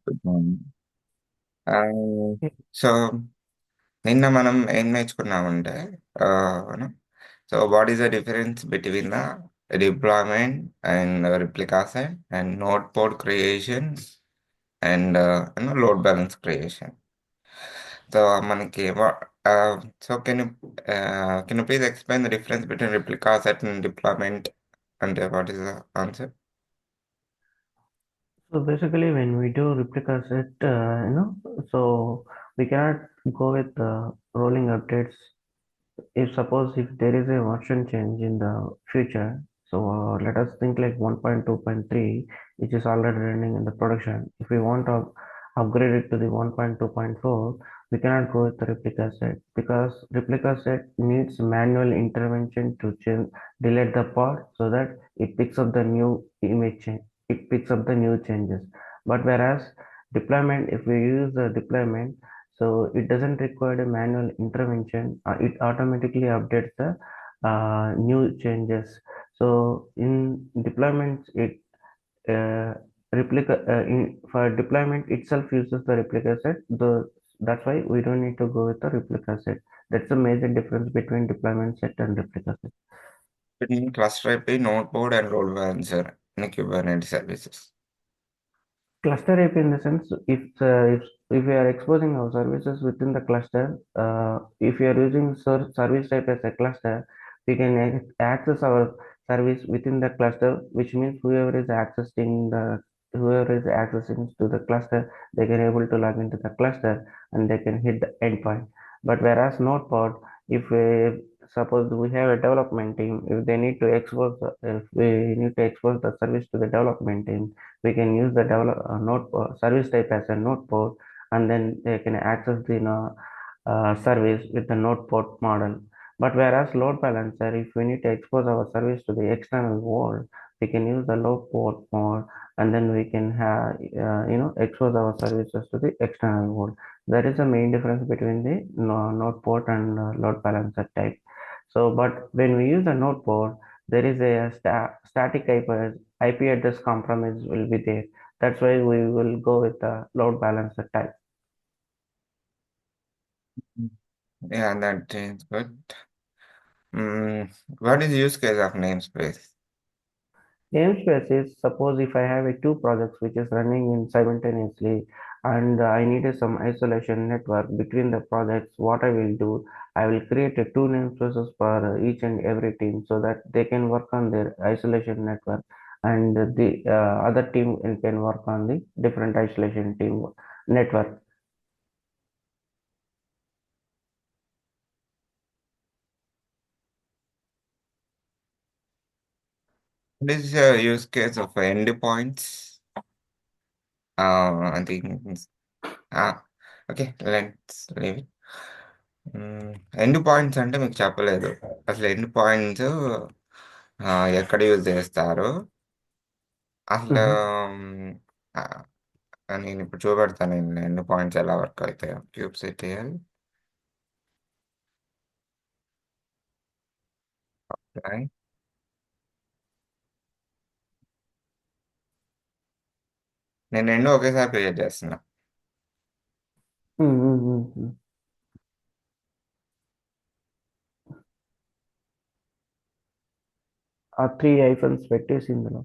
Good morning. So నిన్న మనం ఏం నేర్చుకున్నామంటే so what is the difference between the deployment and replica set and node pod creation and load balance creation. So మనకి so can you please explain the difference between replica set and deployment అంటే what is the answer? So basically, when we do replica set, so we cannot go with rolling updates. If suppose if there is a version change in the future, so let us think like 1.2.3, which is already running in the production. If we want to upgrade it to the 1.2.4, we cannot go with the replica set because replica set needs manual intervention to change, delete the pod so that it picks up the new image change. It picks up the new changes. But whereas deployment, if we use the deployment, so it doesn't require a manual intervention. It automatically updates the new changes. So in deployments, it uh, for deployment itself uses the replica set. That's why we don't need to go with the replica set. That's the major difference between deployment set and replica set. Between cluster IP, node board, and load balancer in Kubernetes services. Cluster AP in the sense if we are exposing our services within the cluster, if we are using service type as a cluster, we can access our service within the cluster, which means whoever is accessing to the cluster, they can able to log into the cluster and they can hit the endpoint. But whereas node pod, if we suppose we have a development team, if they need to if we need to expose the service to the development team, we can use the node service type as a node port, and then they can access the service with the node port model. But whereas load balancer, if we need to expose our service to the external world, we can use the load port mode, and then we can have expose our services to the external world. That is the main difference between the node port and load balancer type. So, but when we use the node port, there is a static IP address compromise will be there. That's why we will go with the load balancer type. Mm. Yeah, that is good. What is use case of namespace? Namespace is suppose if I have a two projects which is running in simultaneously and I needed some isolation network between the projects, what I will do, I will create a two namespaces for each and every team so that they can work on their isolation network and the other team can work on the different isolation team network. What is use case of endpoints? I think, ah, okay, let's leave it. End points అంటే మీకు చెప్పలేదు. అసలు end points ఎక్కడ use చేస్తారు? అసలు Mhm. నేను ఇప్పుడు చూపెడతాను ఎండ్ పాయింట్స్ ఎలా వర్క్ అవుతాయో. క్యూబ్సిటిఎల్ నేను రెండు ఒకేసారి క్రియేట్ చేస్తున్నా. Mm-hmm. ఆ త్రీ ఐఫన్స్ పెట్టేసి ఇందులో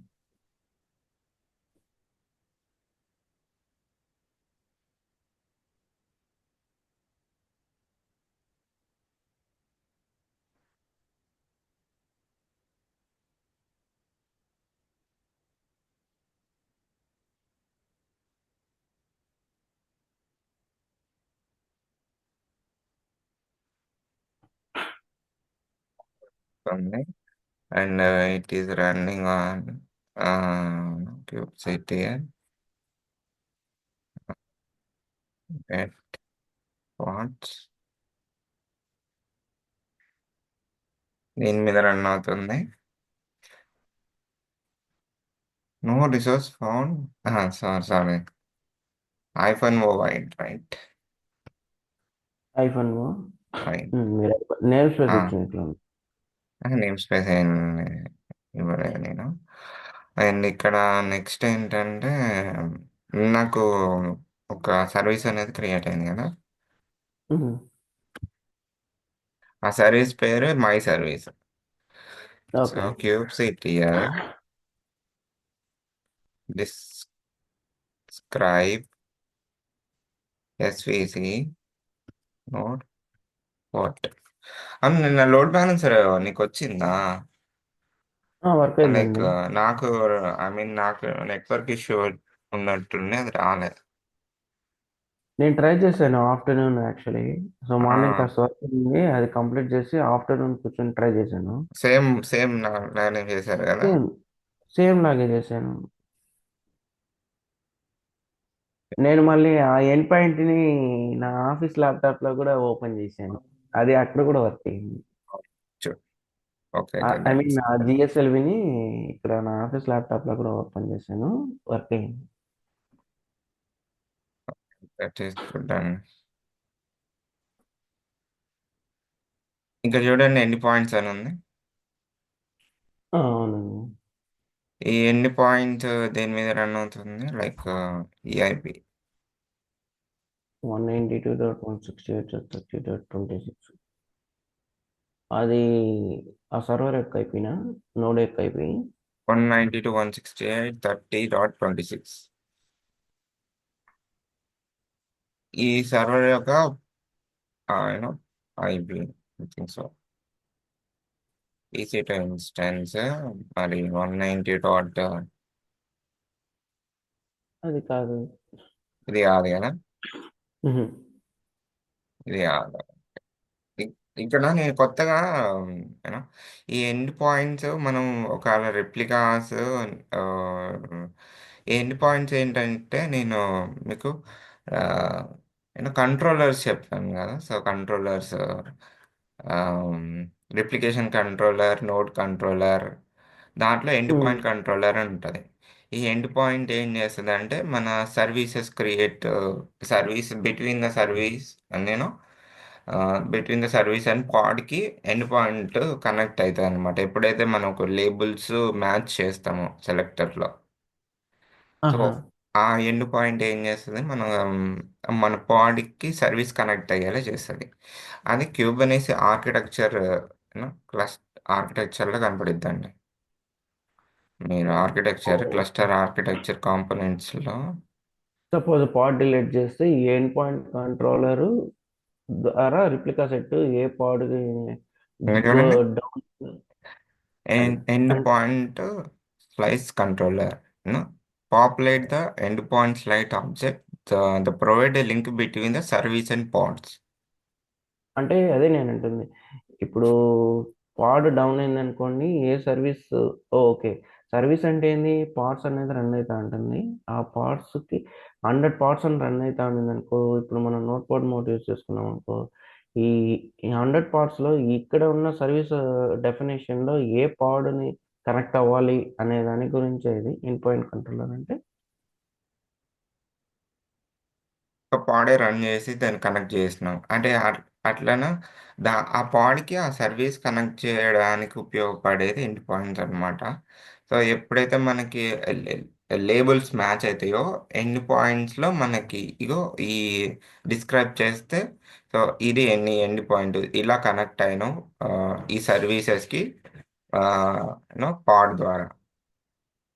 ఉంది and it is running on kubectl get pods దీని మీద రన్ అవుతుంది. No resource found. Sorry, hyphen wide right hyphen wide మీరు నేమ్ స్పేస్ ఇచ్చినట్లు నేమ్ స్పేస్ ఏం ఇవ్వలేదు నేను. అండ్ ఇక్కడ నెక్స్ట్ ఏంటంటే నాకు ఒక సర్వీస్ అనేది క్రియేట్ అయింది కదా. హ్మ్. ఆ సర్వీస్ పేరు my service. So okay. Cube CTR describe SVC note what. అవును, నిన్న లోడ్ బ్యాలెన్సర్ నీకు వచ్చిందా? వర్క్ లైక్ అయిందండి. నాకు, ఐ మీన్ నాకు నెట్వర్క్ ఇష్యూ ఉన్నట్టుండి అది రాలేదు. నేను ట్రై చేశాను ఆఫ్టర్నూన్ యాక్చువల్లీ. సో మార్నింగ్ ఆ, కాస్త వర్క్ ఉంది, అది కంప్లీట్ చేసి ఆఫ్టర్నూన్ కూర్చొని ట్రై చేశాను. సేమ్ సేమ్ నానే చేశారు కదా. సేమ్ సేమ్ లాగే చేశాను. నేను మళ్ళీ ఆ ఎండ్ పాయింట్ ని నా ఆఫీస్ ల్యాప్టాప్ లో కూడా ఓపెన్ చేశాను. అది అక్కడ కూడా వర్క్ అయింది. ఓకే, ఐ మీన్ ఆ జిఎస్ఎల్విని ఇక్కడ నా ఆఫీస్ ల్యాప్టాప్ లో కూడా ఓపెన్ చేశాను, వర్క్ అయింది. దట్ ఈస్ గుడ్ అండ్ ఇంకా చూడండి ఎన్ని పాయింట్స్ అని ఉంది. అవునండి. ఈ ఎన్ని పాయింట్ దేని మీద రన్ అవుతుంది, లైక్ ఈఐపి. 192.168.30.26. అది ఆ సర్వర్ యొక్క ఐపీనా, నోడ్ యొక్క ఐపీ. 192.168.30.26 ఈ సర్వర్ యొక్క యూనో IP, I think so. EC two instance మరి 190 అది కాదు. ఇది కాదు కదా. మ్హూ. ఇది కాదు. ఇక్కడ నేను కొత్తగా యూనో ఈ ఎండ్ పాయింట్స్ మనం ఒకవేళ రెప్లికాస్, ఈ ఎండ్ పాయింట్స్ ఏంటంటే నేను మీకు నేను కంట్రోలర్స్ చెప్పాను కదా. So controllers, replication controller, node controller, దాంట్లో ఎండ్ మ్. పాయింట్ కంట్రోలర్ అని ఉంటుంది. ఈ ఎండ్ పాయింట్ ఏం చేస్తుంది అంటే మన services create, service between the service, నేను బిట్వీన్ ద సర్వీస్ అండ్ పాడ్కి ఎండ్ పాయింట్ కనెక్ట్ అవుతుంది అనమాట. ఎప్పుడైతే మనం ఒక లేబుల్స్ మ్యాచ్ చేస్తామో సెలెక్టర్లో, సో ఆహా. ఆ ఎండ్ పాయింట్ ఏం చేస్తుంది, మనం మన పాడ్కి సర్వీస్ కనెక్ట్ అయ్యేలా చేస్తుంది. అది క్యూబనీస్ ఆర్కిటెక్చర్, క్లస్ ఆర్కిటెక్చర్లో కనపడిద్దండి. మీరు ఆర్కిటెక్చర్, ఓకే. క్లస్టర్ ఆర్కిటెక్చర్ కాంపోనెంట్స్లో. సపోజ్ పాడ్ డిలీట్ చేస్తే ఈ ఎండ్ పాయింట్ కంట్రోలర్ ద్వారా రిప్లికా సెట్ ఏ పాడ్ గో చూడండి, డౌన్ అని ఎండ్ అంటే point slice controller, populate the endpoint slice object, the provide a link between the service and pods. అంటే అదే నేను అంటుంది. ఇప్పుడు పాడ్ డౌన్ అయింది అనుకోండి, ఏ సర్వీస్, ఓకే. సర్వీస్ అంటే ఏంది, పార్ట్స్ అనేది రన్ అవుతా ఉంటుంది. ఆ పార్ట్స్ కి 100 పార్ట్స్ అని రన్ అవుతా ఉంటుంది అనుకో. ఇప్పుడు మనం నోట్ పాడ్ మోడ్ యూజ్ చేసుకున్నాం అనుకో, ఈ ఈ 100 పార్ట్స్ లో ఇక్కడ ఉన్న సర్వీస్ డెఫినేషన్ లో ఏ పాడ్ ని కనెక్ట్ అవ్వాలి అనే దాని గురించి ఇది ఇన్ పాయింట్ కంట్రోలర్ అంటే. ఒక పాడే రన్ చేసి దాన్ని కనెక్ట్ చేసినాం అంటే అట్లనే ఆ పాడ్కి ఆ సర్వీస్ కనెక్ట్ చేయడానికి ఉపయోగపడేది ఎండ్ పాయింట్స్ అనమాట. సో ఎప్పుడైతే మనకి లేబుల్స్ మ్యాచ్ అవుతాయో ఎండ్ పాయింట్స్లో మనకి ఇగో ఈ డిస్క్రైబ్ చేస్తే, సో ఇది ఎండ్ పాయింట్ ఇలా కనెక్ట్ అయినాం ఈ సర్వీసెస్కి పాడ్ ద్వారా.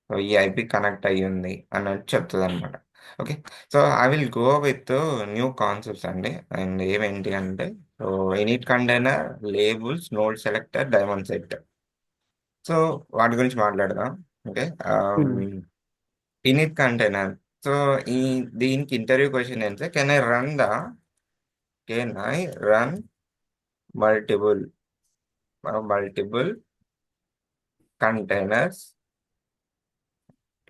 సో ఈ ఐపీ కనెక్ట్ అయ్యి ఉంది అన్నట్టు చెప్తుంది అనమాట. Okay, so I will go with new concepts అండి. అండ్ ఏమేంటి అంటే, so init container, labels, node selector, daemon set. So వాటి గురించి మాట్లాడదాం. Okay, init container. సో ఈ దీనికి ఇంటర్వ్యూ క్వశ్చన్ ఏంటంటే, can I run multiple multiple containers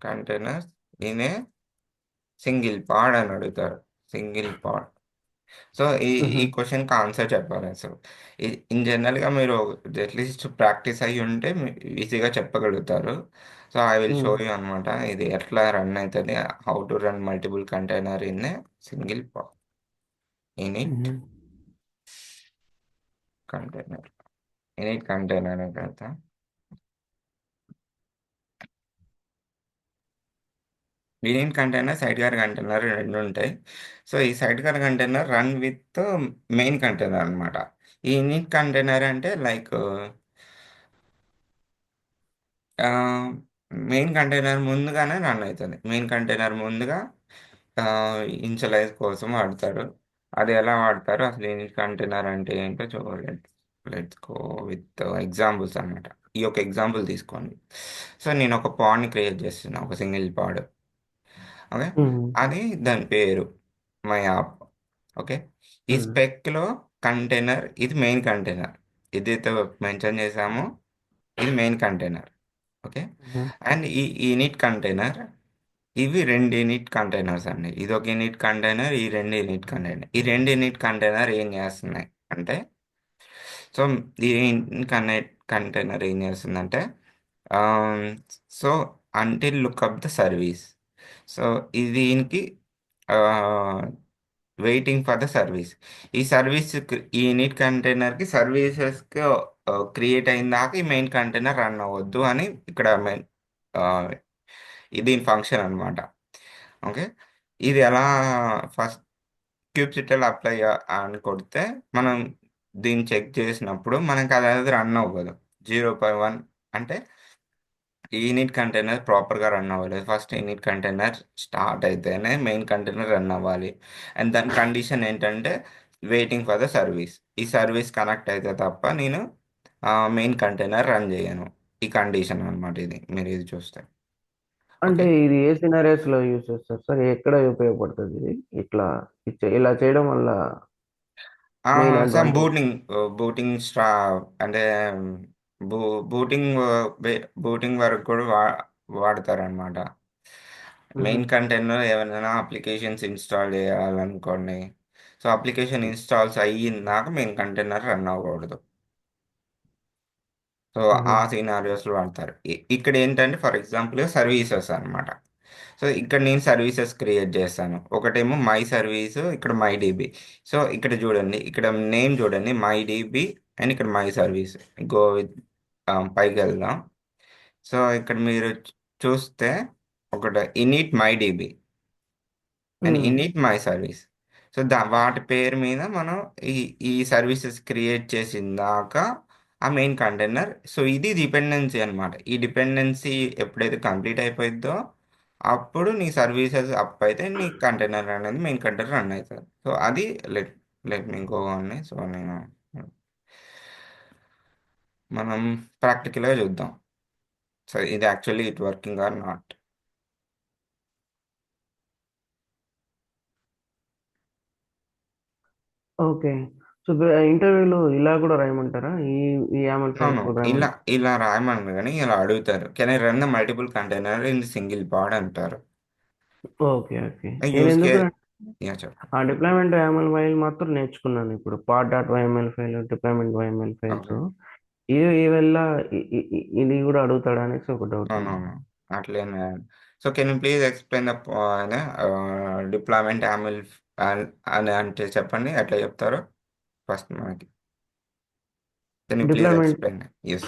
containers in a single pod అని అడుగుతారు. సింగిల్ పాడ్. సో ఈ క్వశ్చన్కి ఆన్సర్ చెప్పాలి అసలు. ఇన్ జనరల్గా మీరు అట్లీస్ట్ ప్రాక్టీస్ అయ్యి ఉంటే ఈజీగా చెప్పగలుగుతారు. So I will show you అనమాట ఇది ఎట్లా రన్ అవుతుంది, how to run multiple container in a single init container. Init container కదా. Init container, side car container రెండు ఉంటాయి. సో ఈ side car container run with main container అనమాట. ఈ ఇనిట్ కంటైనర్ అంటే లైక్ మెయిన్ కంటైనర్ ముందుగానే run అవుతుంది. Main container ముందుగా ఇనిషియలైజ్ కోసం వాడతారు. అది ఎలా వాడతారు అసలు, ఇనిట్ కంటైనర్ అంటే ఏంటో చూడండి. లెట్స్ గో విత్ ఎగ్జాంపుల్స్ అనమాట. ఈ యొక్క ఎగ్జాంపుల్ తీసుకోండి. సో నేను ఒక పాడ్ని క్రియేట్ చేస్తున్నా, ఒక సింగిల్ పాడ్. Okay, Hmm. అది దాని పేరు మై యాప్. ఓకే, ఈ Hmm. స్పెక్లో కంటైనర్ ఇది మెయిన్ కంటైనర్, ఇదైతే మెన్షన్ చేసామో ఇది main container. Okay, Hmm. And ఈ యూనిట్ కంటైనర్, ఇవి రెండు యూనిట్ కంటైనర్స్ అండి. ఇది ఒక యూనిట్ కంటైనర్, ఈ రెండు యూనిట్ కంటైనర్. ఈ రెండు యూనిట్ కంటైనర్ ఏం చేస్తున్నాయి అంటే, సో ఈ కనెక్ట్ కంటైనర్ ఏం చేస్తుందంటే, so until lookup the service. So ఇది దీనికి వెయిటింగ్ ఫర్ ద సర్వీస్. ఈ సర్వీస్, ఈ యూనిట్ కంటైనర్కి సర్వీసెస్కి క్రియేట్ అయిన దాకా ఈ మెయిన్ కంటైనర్ రన్ అవ్వద్దు అని ఇక్కడ మెయిన్ ఇది ఫంక్షన్ అనమాట. ఓకే, ఇది ఎలా ఫస్ట్ క్యూబ్సిటల్ అప్లై అని కొడితే మనం దీన్ని చెక్ చేసినప్పుడు మనకి అది అనేది రన్ అవ్వదు. 0.1 అంటే ఈ యూనిట్ కంటైనర్ ప్రాపర్గా రన్ అవ్వలేదు. ఫస్ట్ యూనిట్ కంటైనర్ స్టార్ట్ అయితేనే మెయిన్ కంటైనర్ రన్ అవ్వాలి. అండ్ దాని కండిషన్ ఏంటంటే వెయిటింగ్ ఫర్ ద సర్వీస్. ఈ సర్వీస్ కనెక్ట్ అయితే తప్ప నేను మెయిన్ కంటైనర్ రన్ చేయను. ఈ కండిషన్ అనమాట ఇది, మీరు ఇది చూస్తే. అంటే ఓకే, ఇది ఏ సినారియోస్ లో యూజ్ చేస్తారు సార్? ఎక్కడ ఉపయోగపడుతుంది ఇది? ఇట్లా ఇలా చేయడం వల్ల మెయిన్ సమ్ అడ్వాంటేజ్. బూటింగ్ అంటే బూ బూటింగ్ బూటింగ్ వరకు కూడా వాడతారనమాట. మెయిన్ కంటైనర్ ఏమైనా అప్లికేషన్స్ ఇన్స్టాల్ చేయాలనుకోండి. సో అప్లికేషన్ ఇన్స్టాల్స్ అయ్యిందాక మెయిన్ కంటైనర్ రన్ అవ్వకూడదు. సో ఆ సినారియోస్లో వాడతారు. ఇక్కడ ఏంటంటే ఫర్ ఎగ్జాంపుల్ సర్వీసెస్ అనమాట. సో ఇక్కడ నేను సర్వీసెస్ క్రియేట్ చేస్తాను. ఒకటేమో మై సర్వీస్, ఇక్కడ మై డీబీ. సో ఇక్కడ చూడండి, ఇక్కడ నేమ్ చూడండి మై డీబీ, అండ్ ఇక్కడ మై సర్వీస్. గో విత్ పైకి వెళ్దాం. సో ఇక్కడ మీరు చూస్తే ఒకటి init my DB and init my service. So వాటి పేరు మీద మనం ఈ ఈ సర్వీసెస్ క్రియేట్ చేసిందాక ఆ మెయిన్ కంటైనర్. సో ఇది డిపెండెన్సీ అనమాట. ఈ డిపెండెన్సీ ఎప్పుడైతే కంప్లీట్ అయిపోయిద్దో అప్పుడు నీ సర్వీసెస్ అప్ అయితే నీ కంటైనర్ అనేది మెయిన్ కంటైనర్ రన్ అవుతుంది. సో అది లెట్ లెట్ మీ గో అని. సో నేను మనం ప్రాక్టికల్గా చూద్దాం. సో ఇది actually it working or not. Okay. So ఇంటర్వ్యూలో ఇలా కూడా రాయమంటారా? ఈ ఈ యామల్ అవును, ఫైల్స్ కూడా ఇలా రాయమంటారా? ఇలా రాయమని కానీ ఇలా అడుగుతారు. Can I run the multiple container in single pod అంటారు. Okay, okay. నేను యూస్ కే ఎందుకు యా చెప్పు. ఆ డిప్లాయ్మెంట్ YML ఫైల్ మాత్రం నేర్చుకున్నాను. ఇప్పుడు part dot YML file, deployment YML files, okay, ఇది వల్ల ఇది కూడా అడుగుతాడా అనేసి ఒక డౌట్ ఉంది. అవునవును, అట్లేనే. So can you please explain the deployment YAML అని అంటే చెప్పండి, ఎట్లా చెప్తారో ఫస్ట్ మనకి. Can you please deployment explain? Yes.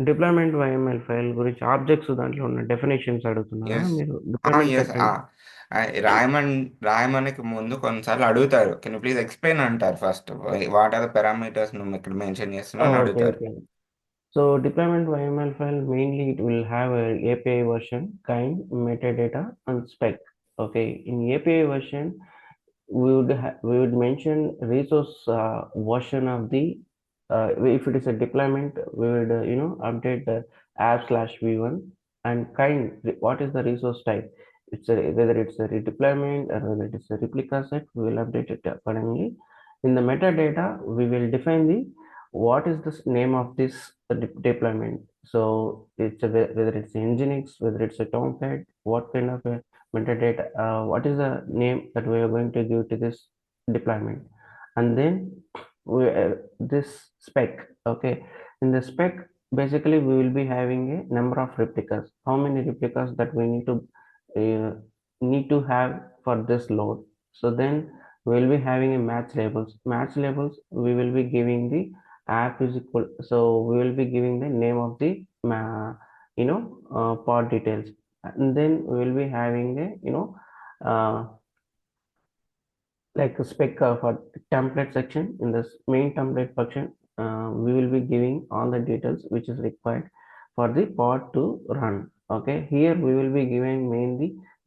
Deployment YML file గురించి ఆబ్జెక్ట్స్ దాంట్లో ఉన్న డెఫినేషన్స్ అడుగుతున్నారా ఎస్. మీరు? Deployment yes. చెప్పండి. రాయమన్ రాయమనికి ముందు కొన్నిసార్లు అడుగుతారు. కెన్ యూ ప్లీజ్ ఎక్స్ప్లెయిన్ అంటారు first. What are the parameters నువ్వు ఇక్కడ మెన్షన్ చేస్తున్నావు అని ఓకే, అడుగుతారు. Okay. So deployment YML file mainly it will have a API version, kind, metadata, and spec. Okay, in API version, we would mention resource version of the if it is a deployment, we would update the app slash v1, and kind, what is the resource type? Whether it's a redeployment or whether it's a replica set, we will update it accordingly. In the metadata, we will define the what is the name of this deployment. So it's whether it's Nginx, whether it's a Tomcat, what kind of a metadata, what is the name that we are going to give to this deployment. And then this spec. Okay, in the spec, basically we will be having a number of replicas, how many replicas that we need to have for this load. So then we will be having a match labels, we will be giving the app is equal, so we will be giving the name of the pod details. and then we will be having a uh, like a spec for template section. In this main template function, we will be giving all the details which is required for the pod to run. Okay, here we will be giving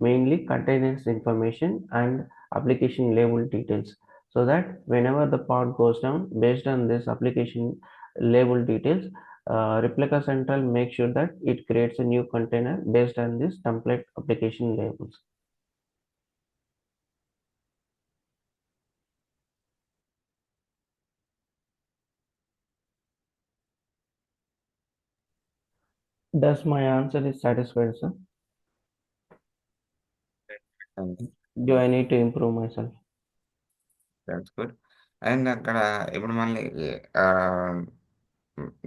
mainly containers information and application label details, so that whenever the pod goes down, based on this application label details, replica central make sure that it creates a new container based on this template application labels. Does my answer is satisfied, sir? Do I need to improve myself? That's good. And అక్కడ ఇప్పుడు మళ్ళీ ఆ,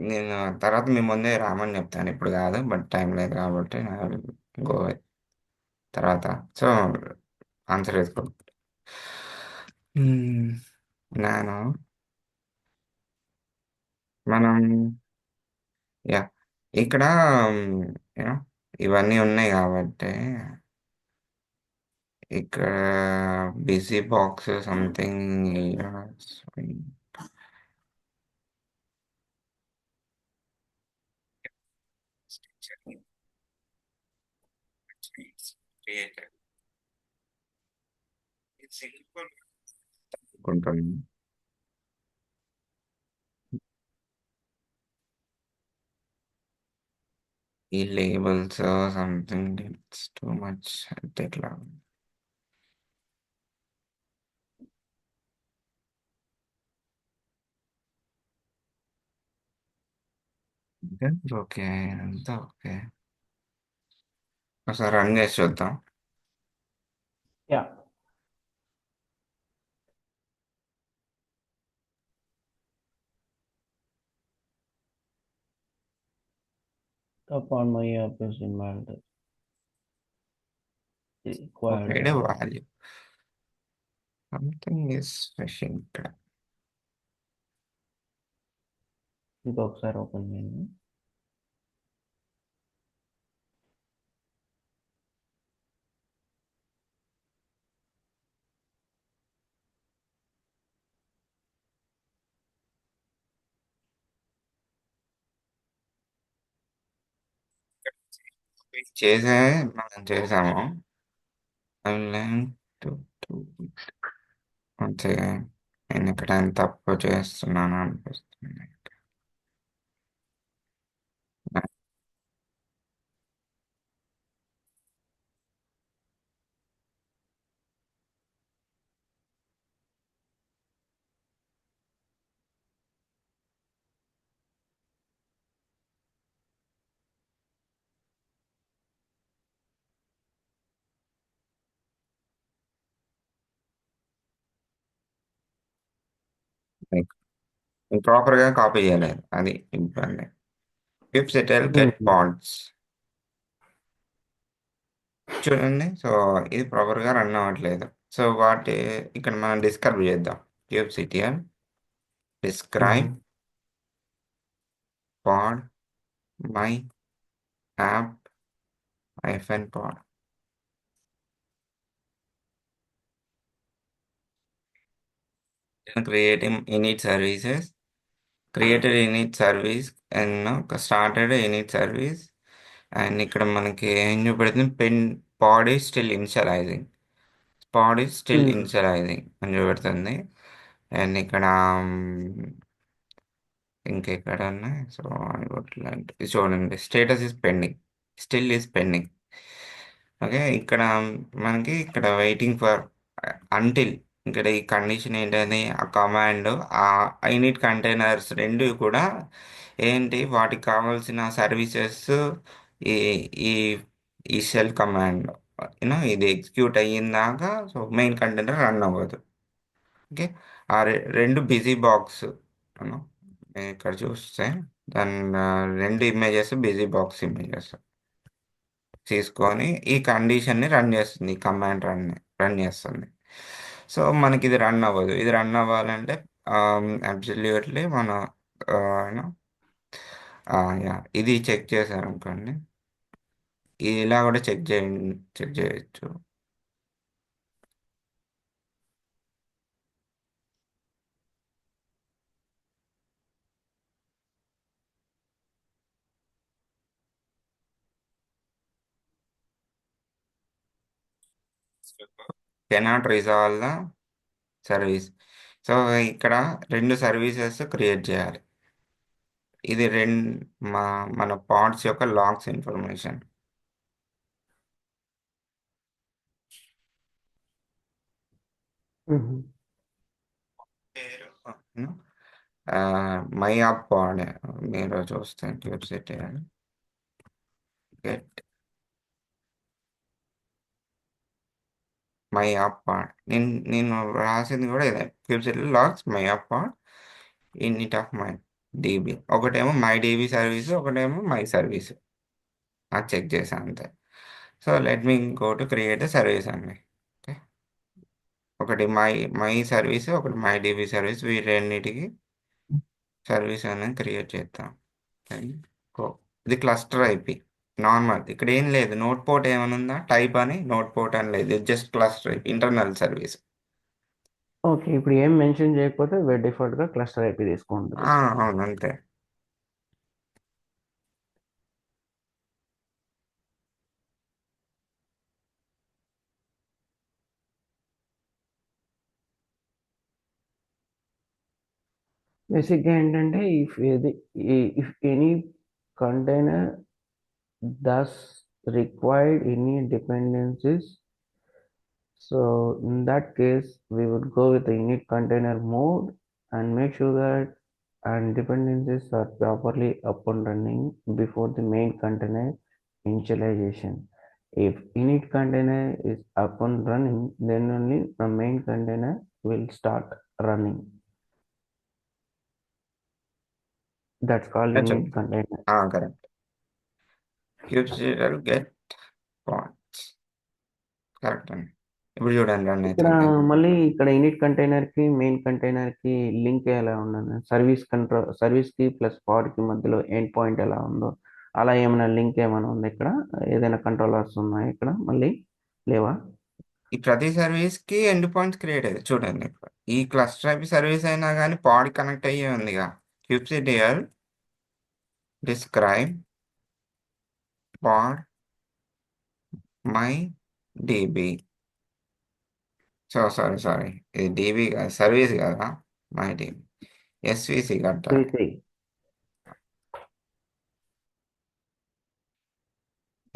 నేను తర్వాత మీ ముందే రామని చెప్తాను. ఇప్పుడు కాదు, బట్ టైం లేదు కాబట్టి గో తర్వాత. సో ఆన్సర్ చేసుకో. మ్మ్. నేను మనం యా ఇక్కడ యూనో ఇవన్నీ ఉన్నాయి కాబట్టి ఇక్కడ బిజీ బాక్స్ సంథింగ్ అనుకుంటాను. ఈ labels something it's too much అంటే ఎట్లా. ఓకే, అంతా ఓకే. ఒకసారి రన్ చేసి చూద్దాం. Yeah, upon my earpiece in my required provide value something is fishing ఇక్కడ. ఇంకొకసారి ఓపెన్ చేయండి. చేసే మనం చేసాము. ఐ లెర్న్ టు టు అంతే. నేను ఇక్కడ ఎంత తప్పు చేస్తున్నాను అనిపిస్తుంది. ప్రాపర్గా కాపీ చేయలేదు, అది ఇబ్బంది. ఇఫ్ సెటిల్ గెట్ పాడ్స్ చూడండి. సో ఇది ప్రాపర్గా రన్ అవ్వట్లేదు. సో వాటి ఇక్కడ మనం డిస్క్రైబ్ చేద్దాం. Kubectl describe pod my app hyphen pod. Creating init services, created init service and started init service. And ఇక్కడ మనకి ఏం చూపెడుతుంది, pod is still initialising, pod is still initialising అని చూపెడుతుంది. అండ్ ఇక్కడ ఇంకెక్కడ ఉన్నాయి. సో ఇది చూడండి, status is pending, still is pending. Okay, ఇక్కడ మనకి ఇక్కడ వెయిటింగ్ ఫర్ అంటిల్. ఇక్కడ ఈ కండిషన్ ఏంటని, ఆ కమాండ్, ఆ ఐనిట్ కంటైనర్స్ రెండు కూడా ఏంటి, వాటికి కావాల్సిన సర్వీసెస్ ఈ ఈ ఈ షెల్ కమాండ్ ఇది ఎగ్జిక్యూట్ అయ్యిందాక సో మెయిన్ కంటైనర్ రన్ అవ్వదు. ఓకే, ఆ రెండు బిజీ బాక్స్ ఇక్కడ చూస్తే దాని రెండు ఇమేజెస్ బిజీ బాక్స్ ఇమేజెస్ తీసుకొని ఈ కండిషన్ని రన్ చేస్తుంది, ఈ కమాండ్ రన్ చేస్తుంది. సో మనకి ఇది రన్ అవ్వదు. ఇది రన్ అవ్వాలంటే అబ్సల్యూట్లీ మన యా ఇది చెక్ చేశారు అనుకోండి. ఇలా కూడా చెక్ చేయొచ్చు. Cannot resolve the service. So ఇక్కడ రెండు సర్వీసెస్ క్రియేట్ చేయాలి. ఇది మా మన పాడ్స్ యొక్క లాగ్స్ ఇన్ఫర్మేషన్. Mhm. పేరు మై యాప్ పాడ్. మీరు చూస్తే kubectl get my app pod. నేను రాసింది కూడా ఇదే, kubectl logs my app pod init of my DB. ఒకటేమో మై డీబీ సర్వీస్, ఒకటేమో మై సర్వీస్. అది చెక్ చేశాను అంతే. So let me go to create service అండి. ఓకే, ఒకటి మై సర్వీస్, ఒకటి మై డీబీ సర్వీస్, వీటన్నిటికి సర్వీస్ అనేది క్రియేట్ చేస్తాం. కో ఇది క్లస్టర్ ఐపి నార్మల్. ఇక్కడ ఏం లేదు, నోట్ పోర్ట్ ఏమైనా ఉందా టైప్ అని, నోట్ పోర్ట్ అని లేదు, ఇది just cluster IP internal service. Okay, ఇప్పుడు ఏం మెన్షన్ చేయకపోతే వెబ్ డిఫాల్ట్గా క్లస్టర్ ఐపీ తీసుకుంటుంది. అవును అంతే. బేసిక్గా ఏంటంటే if any container thus required any dependencies. So in that case, we would go with the init container mode and make sure that and dependencies are properly up and running before the main container initialization. If init container is up and running, then only the main container will start running. That's called init container. Correct. Kubectl get pods correct అండి. ఇప్పుడు చూడండి run ఇక్కడ అవుతుంది. మళ్ళీ ఇక్కడ init container కి main container కి link ఎలా ఉండదు, సర్వీస్ కి ప్లస్ పాడ్ కి మధ్యలో ఎండ్ పాయింట్ ఎలా ఉందో అలా ఏమైనా లింక్ ఏమైనా ఉంది ఇక్కడ, ఏదైనా కంట్రోలర్స్ ఉన్నాయి ఇక్కడ మళ్ళీ లేవా? ఈ ప్రతి సర్వీస్ కి ఎండ్ పాయింట్స్ క్రియేట్ అయ్యాయి చూడండి. ఇప్పుడు ఈ క్లస్టర్ ఐపి సర్వీస్ అయినా కానీ పాడ్ కనెక్ట్ అయ్యే ఉందిగా. Kubectl describe pod my DB. Sorry, ఇది డిబి కాదు, సర్వీస్ కదా, మై డిబి. ఎస్విసి కట్టాలి. చూసి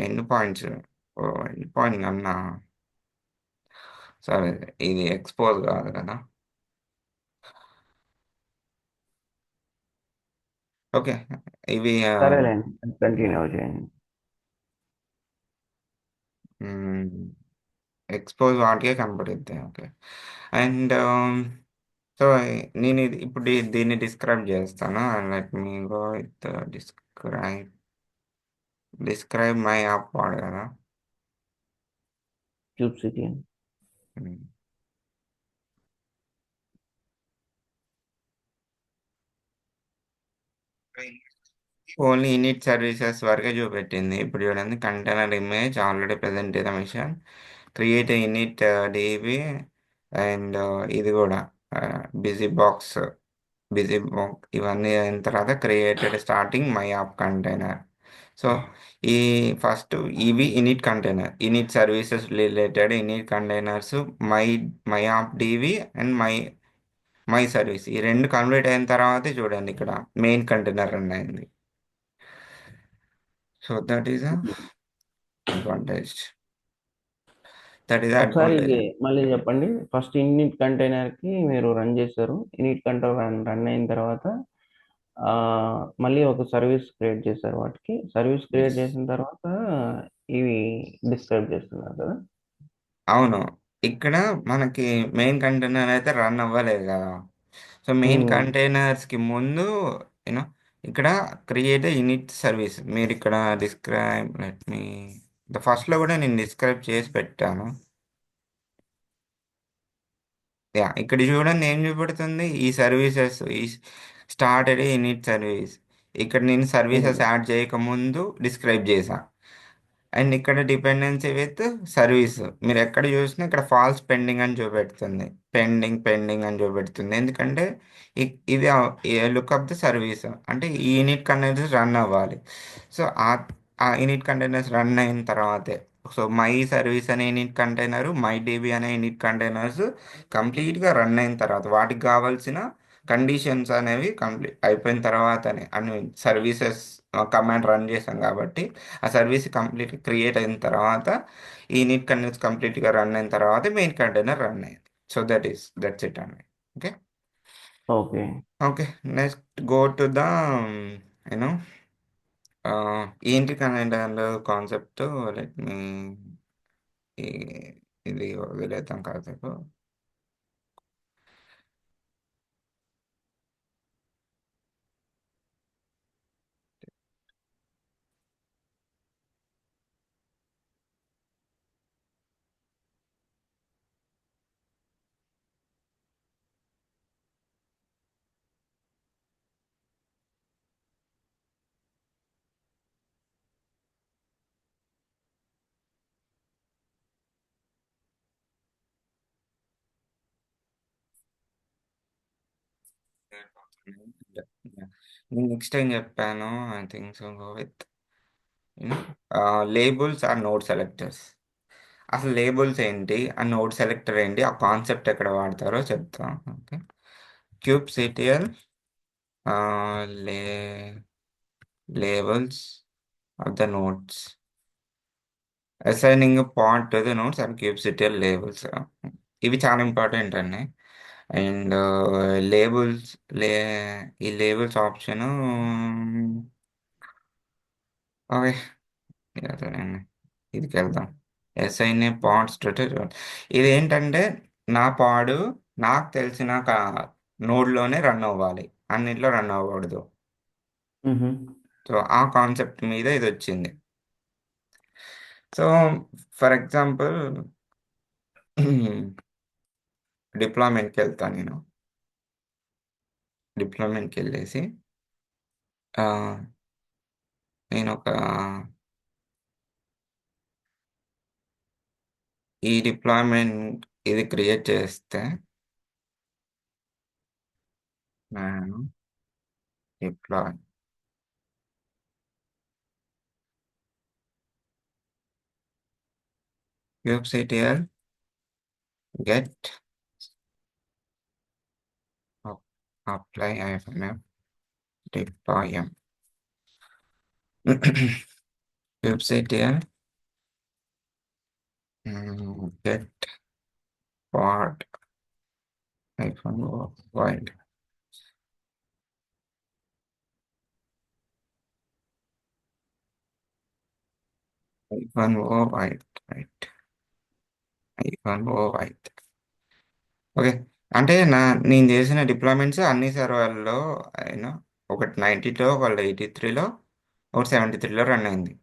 ఎండ్ పాయింట్స్. ఓ ఎండ్ పాయింట్ అన్నా, సరే ఇది ఎక్స్పోజ్ కాదు కదా. ఓకే, ఇవి సరేలేండి, కంటిన్యూ చేయండి. ఎక్స్పోజ్ వాటికే కనపడుద్ది. ఓకే, అండ్ సో నేను ఇప్పుడు దీన్ని డిస్క్రైబ్ చేస్తాను. Let me go with describe my app వాడు కదా. క్యూబ్సిటీ ఓన్లీ ఇనిట్ సర్వీసెస్ వరకే చూపెట్టింది. ఇప్పుడు చూడండి, container image already present the machine, create init DB, and ఇది కూడా బిజీ బాక్స్, ఇవన్నీ అయిన తర్వాత created starting my app container. So ఈ ఫస్ట్ ఇవి init container, init services related init containers, my my app DB and my service, ఈ రెండు complete అయిన తర్వాతే చూడండి ఇక్కడ మెయిన్ కంటైనర్ రన్ అయింది. So that is advantage. That is ఒకసారి అడ్వాంటేజ్. మళ్ళీ చెప్పండి. ఫస్ట్ ఇనిట్ కంటైనర్ కి మీరు రన్ చేశారు, ఇనిట్ కంటైనర్ రన్ అయిన తర్వాత ఆ, మళ్ళీ ఒక సర్వీస్ క్రియేట్ చేశారు, వాటికి సర్వీస్ క్రియేట్ ఎస్, చేసిన తర్వాత ఇవి డిస్క్రైబ్ చేస్తున్నారు కదా. అవును. ఇక్కడ మనకి మెయిన్ కంటైనర్ అయితే రన్ అవ్వలేదు కదా. సో మెయిన్ ఉమ్, కంటైనర్స్కి ముందు యూనో ఇక్కడ క్రియేట్ ఇనిట్ సర్వీస్, మీరు ఇక్కడ డిస్క్రైబ్ లెట్ మీ ఫస్ట్లో కూడా నేను డిస్క్రైబ్ చేసి పెట్టాను. యా, ఇక్కడ చూడండి ఏం చూపెడుతుంది, ఈ సర్వీసెస్ ఈ స్టార్టెడ్ ఇనిట్ సర్వీస్. ఇక్కడ నేను సర్వీసెస్ ఉమ్. యాడ్ చేయకముందు డిస్క్రైబ్ చేశా. అండ్ ఇక్కడ డిపెండెన్సీ విత్ సర్వీస్. మీరు ఎక్కడ చూసినా ఇక్కడ ఫాల్స్ పెండింగ్ అని చూపెడుతుంది. పెండింగ్ పెండింగ్ అని చూపెడుతుంది. ఎందుకంటే ఇది లుక్ అప్ ద సర్వీస్ అంటే ఈ యూనిట్ కంటైనర్స్ రన్ అవ్వాలి. సో ఆ యూనిట్ కంటైనర్స్ రన్ అయిన తర్వాతే, సో మై సర్వీస్ అనే యూనిట్ కంటైనర్, మై డీబీ అనే యూనిట్ కంటైనర్స్ కంప్లీట్గా రన్ అయిన తర్వాత వాటికి కావాల్సిన కండిషన్స్ అనేవి కంప్లీట్ అయిపోయిన తర్వాతనే అన్ని సర్వీసెస్ కమాండ్ రన్ చేసాం కాబట్టి ఆ సర్వీస్ కంప్లీట్ క్రియేట్ అయిన తర్వాత ఈ యూనిట్ కంటైనర్స్ కంప్లీట్గా రన్ అయిన తర్వాత మెయిన్ కంటైనర్ రన్ అయ్యింది. సో దట్స్ ఇట్ అండి. Okay. Okay. Okay. Next go to the you know ఏంటి కంటైనర్ కాన్సెప్ట్. లెట్ మీ ఇది వదిలేద్దాం కాసేపు. నేను నెక్స్ట్ ఏం చెప్పాను, I think so go with labels or node selectors. అసలు లేబుల్స్ ఏంటి, ఆ నోడ్ సెలెక్టర్ ఏంటి, ఆ కాన్సెప్ట్ ఎక్కడ వాడతారో చెప్తాం. ఓకే. క్యూబ్ సిటిఎల్ లే labels of the nodes, assigning part to the notes and cube labels. ఇవి చాలా ఇంపార్టెంట్ అండి. అండ్ లేబుల్స్ లే ఈ లేబుల్స్ ఆప్షన్ ఓకే. అదేనండి, ఇదికి వెళ్దాం. అసైన్ పార్ట్స్ టు ఇది ఏంటంటే నా పాడు నాకు తెలిసిన నోడ్లోనే రన్ అవ్వాలి, అన్నిట్లో రన్ అవ్వకూడదు. Mm-hmm. సో ఆ కాన్సెప్ట్ మీద ఇది వచ్చింది. సో ఫర్ ఎగ్జాంపుల్ డిప్లాయ్మెంట్కి వెళ్తాను నేను. డిప్లాయ్మెంట్కి వెళ్ళేసి ఆ, నేను ఈ డిప్లాయ్మెంట్ ఇది క్రియేట్ చేస్తే నేను deploy kubectl get apply ifnf deploy m kubectl get pod -void -void right -void. Okay. అంటే నేను చేసిన డిప్లాయ్మెంట్స్ అన్ని సర్వర్లలో అయినా ఒకటి 90లో, ఒకటి 83లో, ఒకటి 73లో రన్ అయింది.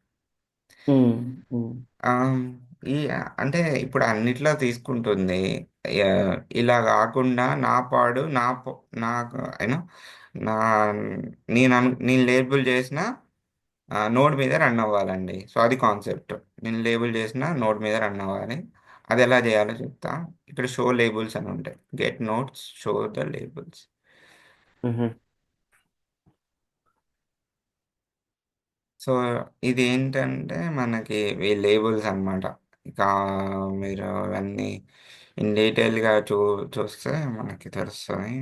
Mm-hmm. ఆహ్, ఈ అంటే ఇప్పుడు అన్నిట్లో తీసుకుంటుంది. ఇలా గాకుండా నా పాడు నాకు నా నేను లేబుల్ చేసిన నోడ్ మీద రన్ అవ్వాలండి. సో, అది కాన్సెప్ట్. నేను లేబుల్ చేసిన నోడ్ మీద రన్ అవ్వాలి. అదెలా జేయాలో చెప్తా. ఇక్కడ షో లేబుల్స్ అని ఉంటాయి. Get nodes show the labels. Mm-hmm. So, ఇదేంటంటే మనకి ఈ లేబుల్స్ అన్నమాట. ఇక మీరు అవన్నీ ఇన్ డీటెయిల్‌గా చూస్తే మనకి తెలుస్తది.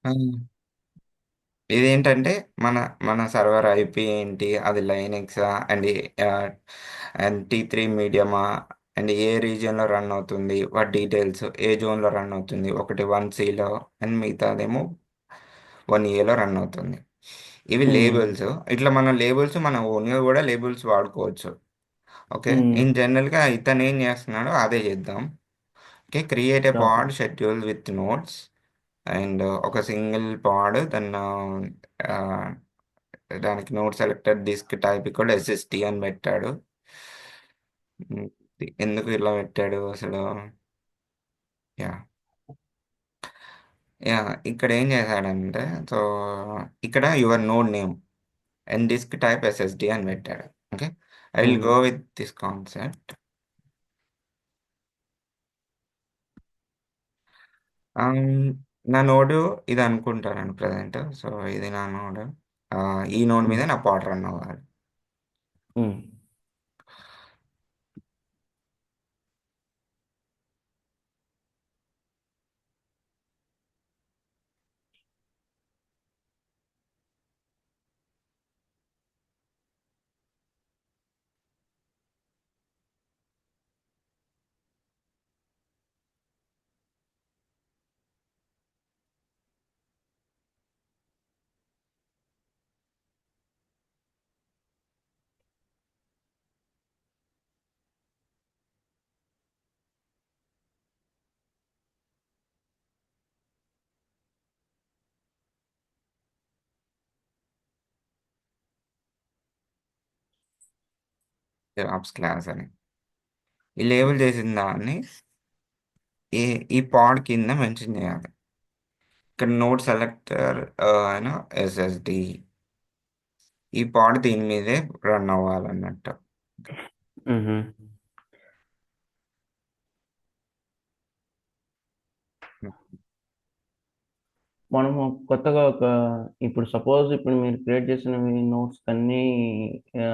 హ్మ్. ఇదేంటంటే మన మన సర్వర్ ఐపీ ఏంటి, అది లైనెక్సా ఆహ్, అండ్ టీ3 మీడియమా, అండ్ ఏ రీజియన్‌లో రన్ అవుతుంది, వాటి డీటెయిల్స్, ఏ జోన్‌లో రన్ అవుతుంది. ఒకటి 1సిలో అండ్ మిగతాదేమో 1ఏలో రన్ అవుతుంది. ఇవి Mm. లేబుల్స్. ఇట్లా మనం లేబుల్స్ మన ఓన్‌గా గూడా లేబుల్స్ వాడుకోవచ్చు. ఓకే. Mm. ఇన్ జనరల్‌గా ఇతనేం చేస్తున్నాడో అదే చేద్దాం. Okay. Create a Okay. Pod schedule with nodes and ఒక సింగిల్ పాడ్ ఆహ్, దానికి node selector disk type equal SST అని పెట్టాడు. హ్మ్. ఎందుకు ఇలా పెట్టాడు అసలు? యాహ్! యాహ్! ఇక్కడ ఏం చేశాడంటే, సో ఇక్కడ your node name. And disk type SSD అని పెట్టాడు. Okay, I will Mm. Go with this concept. నా నోడు ఇది అనుకుంటాను ప్రజెంట్. సో ఇది నా నోడు. ఈ నోడ్ మీద Mm. నా పాట్ రన్ అవ్వాలి. Mm. ఆప్స్ క్లాస్ అని ఈ లేబుల్ చేసిన దాన్ని ఈ ఈ పాడ్ కింద మెన్షన్ చేయాలి. ఇక్కడ నోడ్ సెలెక్టర్ అయినా ఎస్ఎస్డి ఈ పాడ్ దీని మీదే రన్ అవ్వాలన్నట్టు. Mhm. మనము కొత్తగా ఇప్పుడు సపోజ్ ఇప్పుడు మీరు క్రియేట్ చేసిన మీ నోట్స్ అన్నీ ఆ,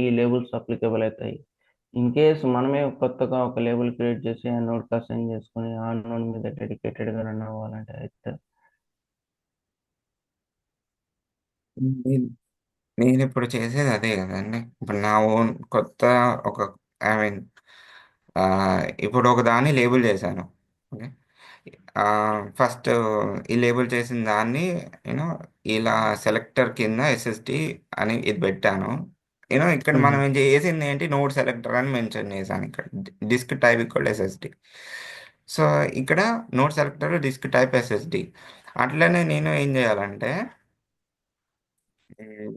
ఈ లేబుల్స్ అప్లికబుల్ అవుతాయి. ఇన్ కేస్ మనమే కొత్తగా ఒక లేబుల్ క్రియేట్ చేసి ఆ నోట్ అసైన్ చేసుకుని ఆ నోట్ మీద డెడికేటెడ్గా రన్ అవ్వాలంటే అయితే. నేను నేను ఇప్పుడు చేసేది అదే కదండి. ఇప్పుడు నా ఓన్ కొత్త ఒక ఐ మీన్ ఇప్పుడు ఒక దాన్ని లేబుల్ చేశాను. ఓకే, ఫస్ట్ ఈ లేబుల్ చేసిన దాన్ని యూనో ఇలా సెలెక్టర్ కింద ఎస్ఎస్డి అని ఇది పెట్టాను. ఇక్కడ మనం మ్మ్. ఏం చేసింది ఏంటి, నోడ్ సెలెక్టర్ అని మెన్షన్ చేశాను. ఇక్కడ disk type equal SSD. So ఇక్కడ node selector disk type SSD. అట్లనే నేను ఏం చేయాలంటే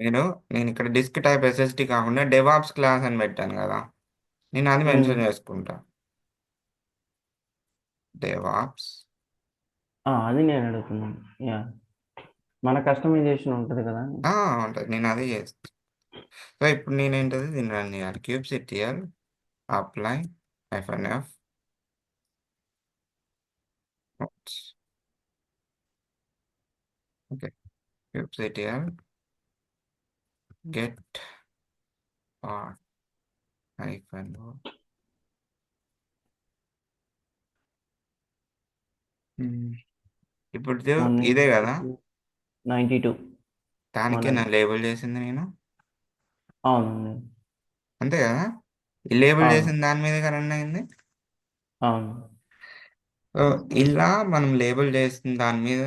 నేను నేను ఇక్కడ డిస్క్ టైప్ ఎస్ఎస్డి కాకుండా డెవాప్స్ క్లాస్ అని పెట్టాను కదా, నేను అది మ్మ్. మెన్షన్ చేసుకుంటా. డెవాప్స్. అది నేను అడుగుతున్నాను. యా, మన కస్టమైజేషన్ ఉంటుంది కదా. ఉంటుంది, నేను అదే చేస్తాను. సో ఇప్పుడు నేనేంటది దీన్ని రన్ చేయాలి. Cube CTL apply -f okay, cube CTL get part -o. మ్మ్. ఇప్పుడు వన్ ఇదే కదా, 92 దానికే నా మనది. లేబుల్ చేసింది నేను. అవునండి. అంతే కదా, ఈ లేబుల్ అవును. చేసిన దాని మీద రన్ అయింది. అవును. సో ఇలా మనం లేబుల్ చేసిన దాని మీద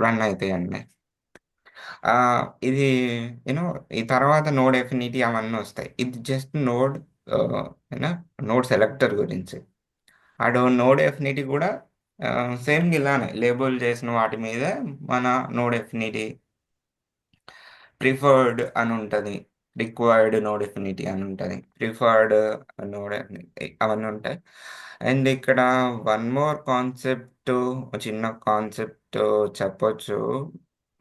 రన్ అవుతాయండి. ఆ, ఇది యూనో ఈ తర్వాత నోడ్ ఎఫినిటీ అవన్నీ వస్తాయి. ఇది just node you know node selector గురించి. నోడ్ ఎఫినిటీ కూడా సేమ్ ఇలానే లేబుల్ చేసిన వాటి మీద మన నోడ్ ఎఫినిటీ ప్రిఫర్డ్ అని ఉంటుంది, రిక్వైర్డ్ నోడ్ ఎఫినిటీ అని ఉంటుంది, ప్రిఫర్డ్ నోడ్ అవన్నీ ఉంటాయి. అండ్ ఇక్కడ వన్ మోర్ కాన్సెప్ట్, చిన్న కాన్సెప్ట్ చెప్పొచ్చు.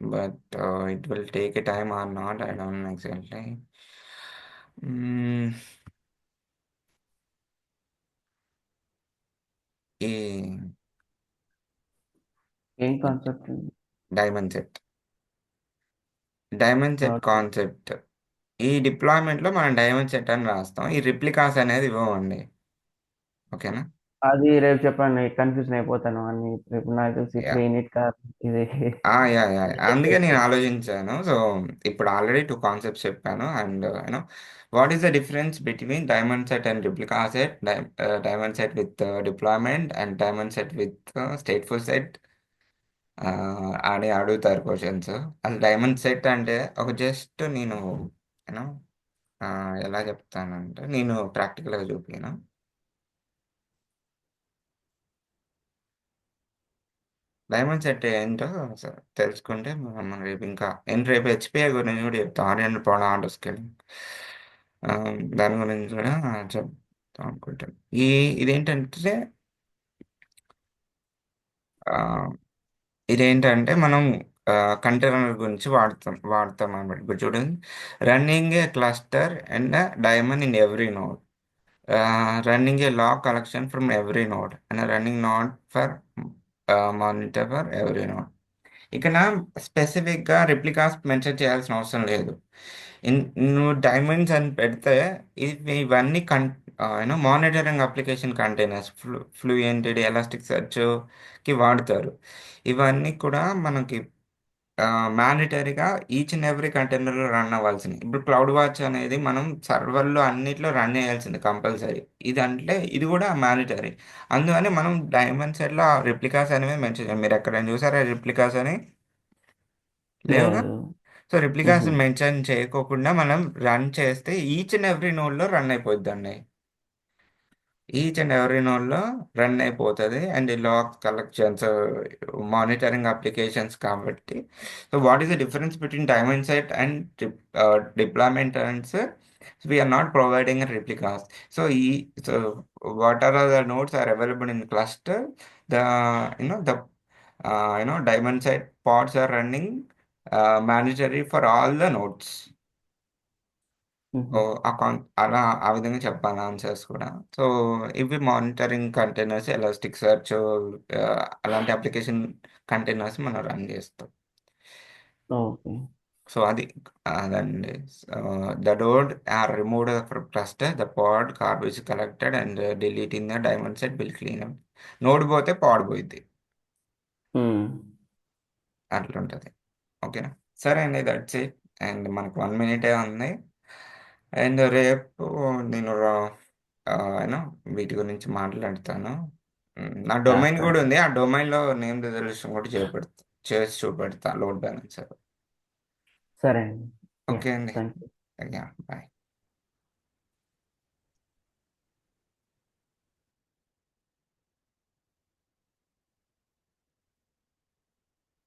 But it will take a time or not, I don't know exactly. ఈ ఏం concept? Daemon set, daemon set concept. ఈ డిప్లాయ్మెంట్లో మనం డైమండ్ సెట్ అని రాస్తాం, ఈ రిప్లికాస్ అనేది ఇవ్వమండి. ఓకేనా. అది రేపు చెప్పండి, కన్ఫ్యూజన్ అయిపోతాను అన్ని. రేపు నాకు తెలిసి ఇప్పుడు యూనిట్ కాదు ఇది. యా యా అందుకే నేను ఆలోచించాను. సో ఇప్పుడు ఆల్రెడీ టూ కాన్సెప్ట్స్ చెప్పాను. And you know what is the difference between daemon set and replica set, daemon set with deployment and diamond set with stateful set అని అడుగుతారు క్వశ్చన్స్. అసలు డైమండ్ సెట్ అంటే ఒక జస్ట్ నేను యూనో ఎలా చెప్తానంటే నేను ప్రాక్టికల్గా చూపిన డైమండ్ సెట్ ఏంటో తెలుసుకుంటే మనం రేపు ఇంకా రేపు హెచ్పిఐ గురించి కూడా చెప్తాం, ఆర్ఎన్ పౌండ్ ఆటో స్కేల్. దాని గురించి కూడా చెప్తాం అనుకుంటాను. ఇదేంటంటే ఆ, ఇదేంటంటే మనం కంటైనర్ గురించి వాడతాం అన్నమాట. ఇప్పుడు చూడండి, running a cluster and daemon in every node, running a log collection from every node and running not for monitor for every node. ఇక్కడ స్పెసిఫిక్గా రిప్లికాస్ మెన్షన్ చేయాల్సిన అవసరం లేదు. ఇన్ నువ్వు డైమండ్స్ అని పెడితే ఇవన్నీ మానిటరింగ్ అప్లికేషన్ కంటైనర్స్, ఫ్లూయెంటెడ్ ఎలాస్టిక్ సెర్చ్కి వాడతారు. ఇవన్నీ కూడా మనకి మ్యాండేటరీగా ఈచ్ అండ్ ఎవ్రీ కంటైనర్లో రన్ అవ్వాల్సింది. ఇప్పుడు క్లౌడ్ వాచ్ అనేది మనం సర్వర్లో అన్నిట్లో రన్ చేయాల్సింది కంపల్సరీ. ఇది అంటే ఇది కూడా మ్యాండేటరీ. అందువల్ల మనం డైమండ్ సెట్లో రిప్లికాస్ అనేవి మెన్షన్ చేయాలి. మీరు ఎక్కడైనా చూసారా రిప్లికాస్ అని? లేవుగా. లేదు. సో రిప్లికాస్ మ్మ్. మెన్షన్ చేయకోకుండా మనం రన్ చేస్తే ఈచ్ అండ్ ఎవ్రీ నోడ్లో రన్ అయిపోద్దండి. ఈచ్ అండ్ ఎవ్రీ నోడ్లో రన్ అయిపోతుంది. And log collections, monitoring applications కాబట్టి. So what is the difference between daemon set and deployment అండ్స్? We're not providing replicas. So what are the nodes are available in cluster? The the diamond side pods are running mandatory for all the nodes. So mm. అలా ఆ విధంగా చెప్పాలి answers కూడా. So ఇవి monitoring containers, elastic search, అలాంటి application containers మనం run చేస్తాం. Okay. So అదండి. The node or removed from cluster, the pod garbage collected and deleting the daemon set will clean up. Node పోతే పాడ్ పోయింది, మ్మ్. అట్లుంటుంది. ఓకేనా? సరే అండి, దట్స్ ఇట్. అండ్ మనకు 1 minute ఉంది. అండ్ రేపు నేను యూనో వీటి గురించి మాట్లాడతాను. నా యా, డొమైన్ సరే. కూడా ఉంది. ఆ డొమైన్లో నేమ్ రిజల్యూషన్ కూడా చేసి చూపెడతా లోడ్ బ్యాలెన్సర్. సరే అండి. యా, ఓకే అండి. Thank you. Yeah, bye.